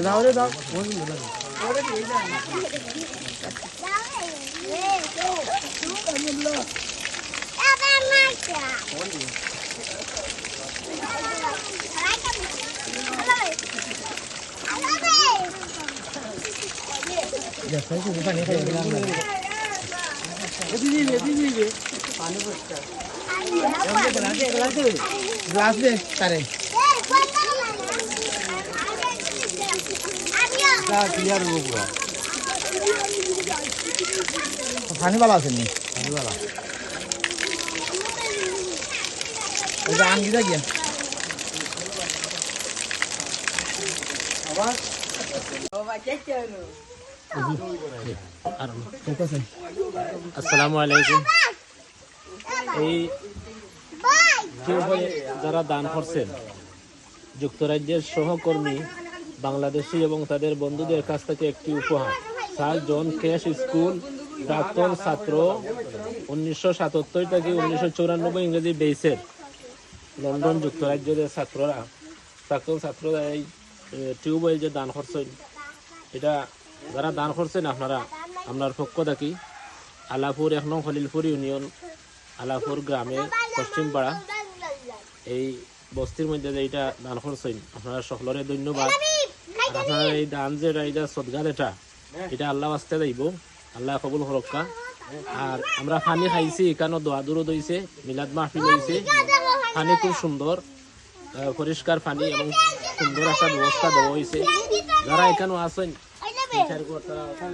দাও রে দাও ग्लास दे तारे क्लियर हो पूरा पानी वाला से नहीं पानी वाला जान किधर गया आवाज আসসালামু আলাইকুম। এই যারা দান করছেন যুক্তরাজ্যের সহকর্মী বাংলাদেশি এবং তাদের বন্ধুদের কাছ থেকে একটি উপহার। স্যার জন ক্যাশ স্কুল প্রাক্তন ছাত্র 1977 থেকে 1994 ইংরেজি বেসের লন্ডন যুক্তরাজ্যের ছাত্ররা প্রাক্তন ছাত্ররা এই টিউবওয়েল যে দান করছেন, এটা যারা দান করছেন আপনারা আপনার পক্ষ থাকি আলাপুর 1 নং খলিলপুর ইউনিয়ন আলাপুর গ্রামের পশ্চিমপাড়া এই বস্তির মধ্যে যে এটা দান করছেন আপনারা সকলের ধন্যবাদ। আর আপনারা এই দান যেটা এটা সদগা এটা আল্লাহ আস্তে যাইব, আল্লাহ কবুল হরক্কা। আর আমরা পানি খাইছি, এখানে দোয়া দূরত হয়েছে, মিলাদ মাহফিল হয়েছে, পানি খুব সুন্দর পরিষ্কার পানি এবং সুন্দর একটা ব্যবস্থা দেওয়া হয়েছে। যারা এখানে আসেন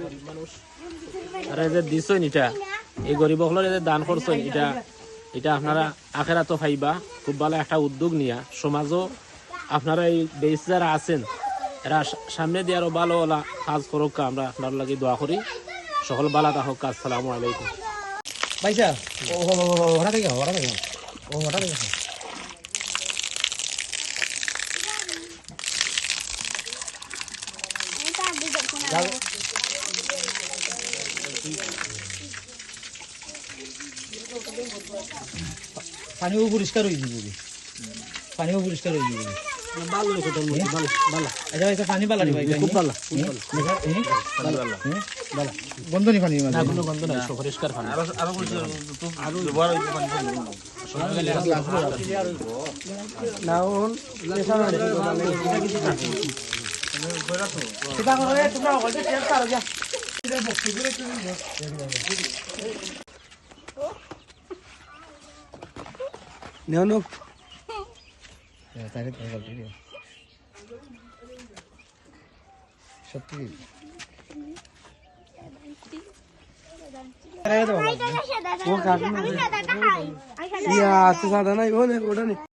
গরিব মানুষ আর যে দিছেন এটা এই গরিব হলের দান করছেন এটা আপনারা আখেরাতো পাইবা। খুব ভালো একটা উদ্যোগ নিয়া সমাজও আপনারা এই বেশ যারা আছেন এরা সামনে দিয়ে আরো ভালো কাজ করুক, আমরা আপনার লাগে দোয়া করি। সকল ভালো থাকুক। আসসালামু আলাইকুম। ভাইসা ওরা থেকে ওরা থেকে পানিও পরিষ্কার হয়ে যাবে, পানিও পরিষ্কার হয়ে যাবে। ভালো ভালো ভালো আচ্ছা ভাই পানি ভালো ভাই, খুব ভালো ভালো গন্ধ নেই পানি, কোনো গন্ধ নাই, পরিষ্কার পানি। No. সত্যি ও কাজ না ইয়া আছে সাদা নাই ওনে ওটা নেই।